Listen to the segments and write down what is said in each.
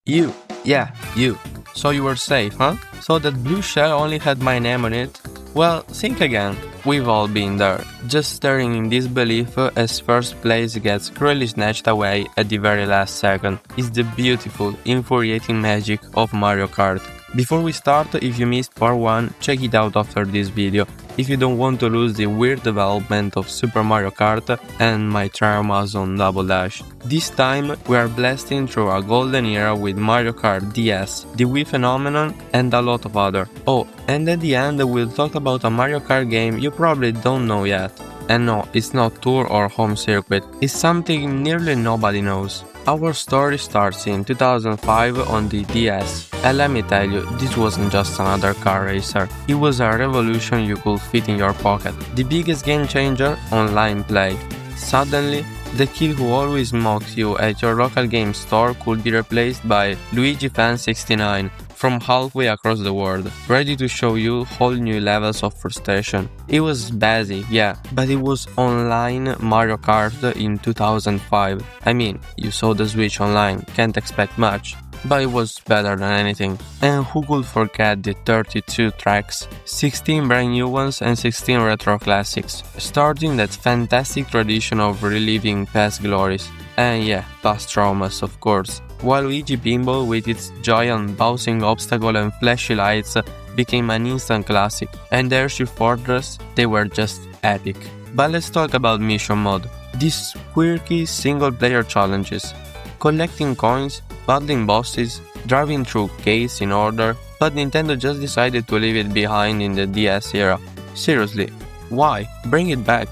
You, yeah, you. So you were safe, huh? So that blue shell only had my name on it? Well, think again. We've all been there, just staring in disbelief as first place gets cruelly snatched away at the very last second. It's the beautiful, infuriating magic of Mario Kart. Before we start, if you missed part 1, check it out after this video, if you don't want to lose the weird development of Super Mario Kart and my traumas on Double Dash. This time, we are blasting through a golden era with Mario Kart DS, the Wii phenomenon, and a lot of other. Oh, and at the end we'll talk about a Mario Kart game you probably don't know yet. And no, it's not tour or home circuit, it's something nearly nobody knows. Our story starts in 2005 on the DS, and let me tell you, this wasn't just another car racer, it was a revolution you could fit in your pocket. The biggest game changer, online play. Suddenly, the kid who always mocks you at your local game store could be replaced by Luigi Fan 69 from halfway across the world, ready to show you whole new levels of frustration. It was basic, yeah, but it was online Mario Kart in 2005. I mean, you saw the Switch online, can't expect much. But it was better than anything. And who could forget the 32 tracks, 16 brand new ones and 16 retro classics, starting that fantastic tradition of reliving past glories. And yeah, past traumas, of course. Waluigi Pinball with its giant bouncing obstacle and flashy lights became an instant classic, and Airship Fortress, they were just epic. But let's talk about Mission Mode. These quirky single-player challenges. Collecting coins, battling bosses, driving through gates in order, but Nintendo just decided to leave it behind in the DS era. Seriously, why? Bring it back.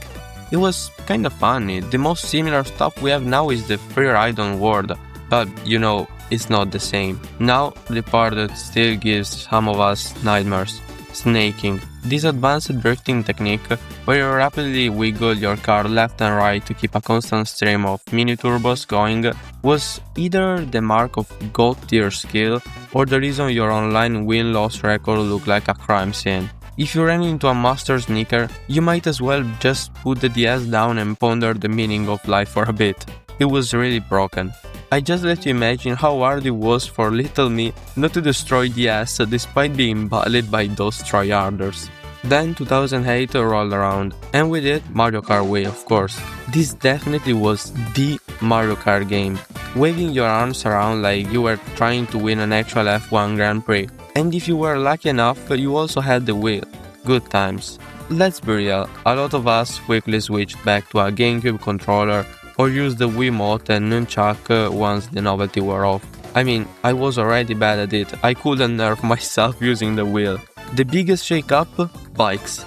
It was kinda funny. The most similar stuff we have now is the free ride on world, but you know, it's not the same. Now, the part that still gives some of us nightmares. Snaking. This advanced drifting technique, where you rapidly wiggle your car left and right to keep a constant stream of mini turbos going, was either the mark of god tier skill or the reason your online win-loss record looked like a crime scene. If you ran into a master sneaker, you might as well just put the DS down and ponder the meaning of life for a bit. It was really broken. I just let you imagine how hard it was for little me not to destroy DS despite being bullied by those tryharders. Then 2008 rolled around, and with it Mario Kart Wii, of course. This definitely was the Mario Kart game, waving your arms around like you were trying to win an actual F1 Grand Prix. And if you were lucky enough, you also had the wheel. Good times. Let's be real, a lot of us quickly switched back to a GameCube controller or used the Wiimote and Nunchuk once the novelty wore off. I mean, I was already bad at it, I couldn't nerf myself using the wheel. The biggest shake-up? Bikes.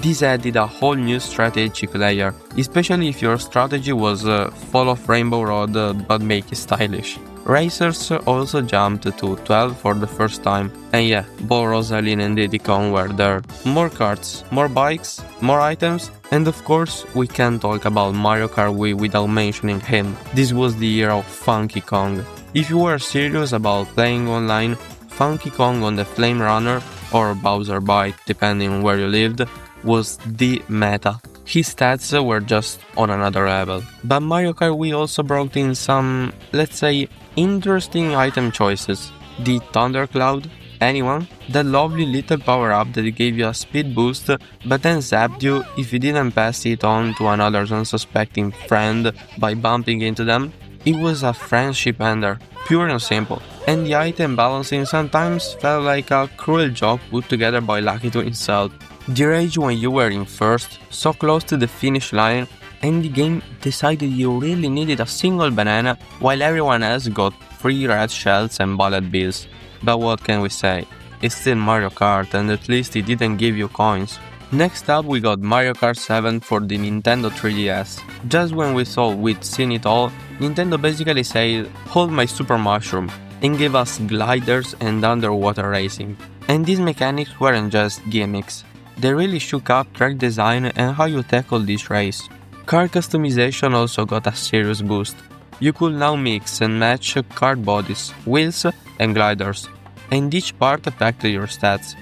This added a whole new strategic layer, especially if your strategy was fall off Rainbow Road but make it stylish. Racers also jumped to 12 for the first time, and yeah, Bo Rosalyn and Diddy Kong were there. More karts, more bikes, more items, and of course, we can't talk about Mario Kart Wii without mentioning him. This was the year of Funky Kong. If you were serious about playing online, Funky Kong on the Flame Runner, or Bowser Bike depending on where you lived, was the meta. His stats were just on another level. But Mario Kart Wii also brought in some, let's say, interesting item choices. The Thundercloud, anyone? That lovely little power-up that gave you a speed boost but then zapped you if you didn't pass it on to another unsuspecting friend by bumping into them. It was a friendship ender, pure and simple. And the item balancing sometimes felt like a cruel joke put together by Lucky to himself. The rage when you were in first, so close to the finish line, and the game decided you really needed a single banana while everyone else got free red shells and bullet bills. But what can we say? It's still Mario Kart, and at least it didn't give you coins. Next up we got Mario Kart 7 for the Nintendo 3DS. Just when we thought we'd seen it all, Nintendo basically said, hold my super mushroom, and gave us gliders and underwater racing. And these mechanics weren't just gimmicks. They really shook up track design and how you tackle this race. Car customization also got a serious boost. You could now mix and match kart bodies, wheels and gliders, and each part affected your stats.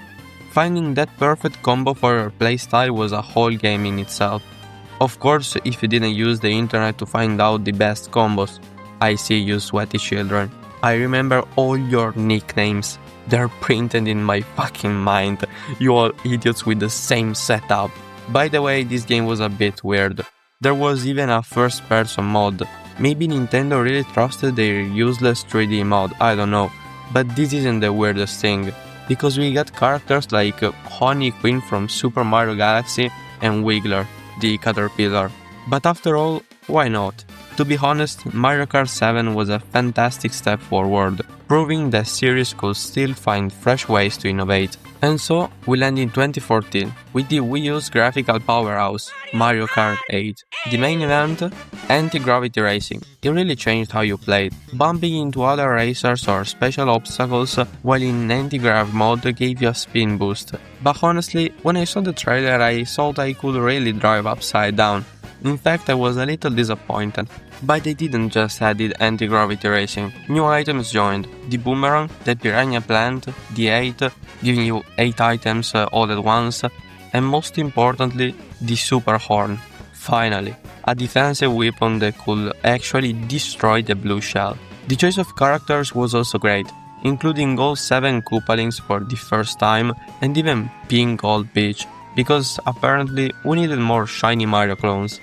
Finding that perfect combo for your playstyle was a whole game in itself. Of course, if you didn't use the internet to find out the best combos. I see you sweaty children. I remember all your nicknames. They're printed in my fucking mind. You all idiots with the same setup. By the way, this game was a bit weird. There was even a first-person mode. Maybe Nintendo really trusted their useless 3D mode, I don't know. But this isn't the weirdest thing, because we got characters like Honey Queen from Super Mario Galaxy and Wiggler, the caterpillar. But after all, why not? To be honest, Mario Kart 7 was a fantastic step forward, proving the series could still find fresh ways to innovate. And so, we land in 2014 with the Wii U's graphical powerhouse, Mario Kart 8. The main event? Anti-gravity racing. It really changed how you played. Bumping into other racers or special obstacles while in anti-grav mode gave you a spin boost. But honestly, when I saw the trailer I thought I could really drive upside down. In fact, I was a little disappointed. But they didn't just add anti-gravity racing. New items joined: the boomerang, the piranha plant, the 8, giving you 8 items all at once, and most importantly, the super horn. Finally, a defensive weapon that could actually destroy the blue shell. The choice of characters was also great, including all 7 Koopalings for the first time and even Pink Gold Peach, because apparently we needed more shiny Mario clones.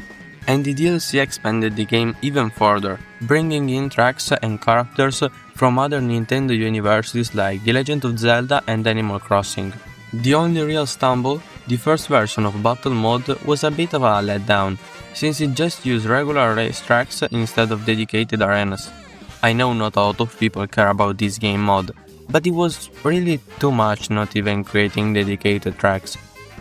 And the DLC expanded the game even further, bringing in tracks and characters from other Nintendo universes like The Legend of Zelda and Animal Crossing. The only real stumble, the first version of Battle Mode, was a bit of a letdown, since it just used regular race tracks instead of dedicated arenas. I know not a lot of people care about this game mode, but it was really too much not even creating dedicated tracks.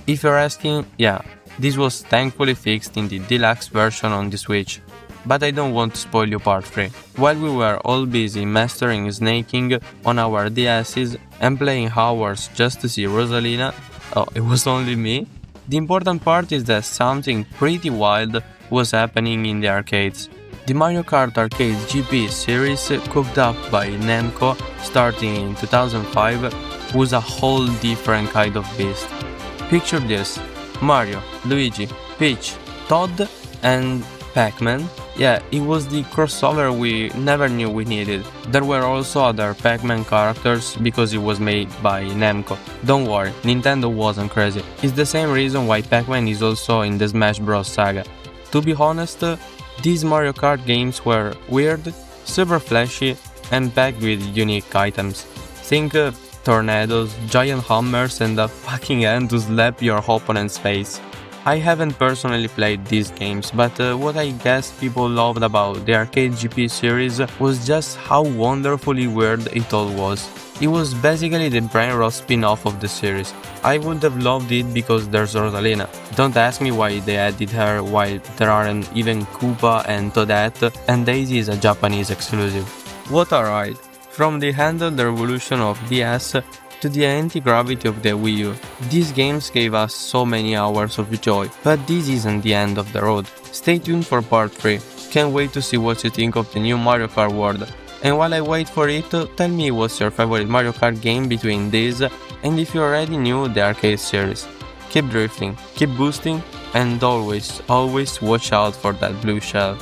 If you're asking, yeah, this was thankfully fixed in the deluxe version on the Switch, but I don't want to spoil you part 3. While we were all busy mastering snaking on our DS's and playing hours just to see Rosalina, oh, it was only me, the important part is that something pretty wild was happening in the arcades. The Mario Kart Arcade GP series, cooked up by Namco starting in 2005, was a whole different kind of beast. Picture this: Mario, Luigi, Peach, Todd, and Pac-Man. Yeah, it was the crossover we never knew we needed. There were also other Pac-Man characters because it was made by Namco. Don't worry, Nintendo wasn't crazy. It's the same reason why Pac-Man is also in the Smash Bros. Saga. To be honest, these Mario Kart games were weird, super flashy, and packed with unique items. Think tornadoes, giant hammers, and a fucking hand to slap your opponent's face. I haven't personally played these games, but what I guess people loved about the Arcade GP series was just how wonderfully weird it all was. It was basically the brain rot spin-off of the series. I would have loved it because there's Rosalina. Don't ask me why they added her while there aren't even Koopa and Toadette, and Daisy is a Japanese exclusive. What a ride! From the handheld revolution of DS to the anti-gravity of the Wii U. These games gave us so many hours of joy, but this isn't the end of the road. Stay tuned for part 3. Can't wait to see what you think of the new Mario Kart world. And while I wait for it, tell me what's your favorite Mario Kart game between these, and if you already knew the arcade series. Keep drifting, keep boosting, and always watch out for that blue shell.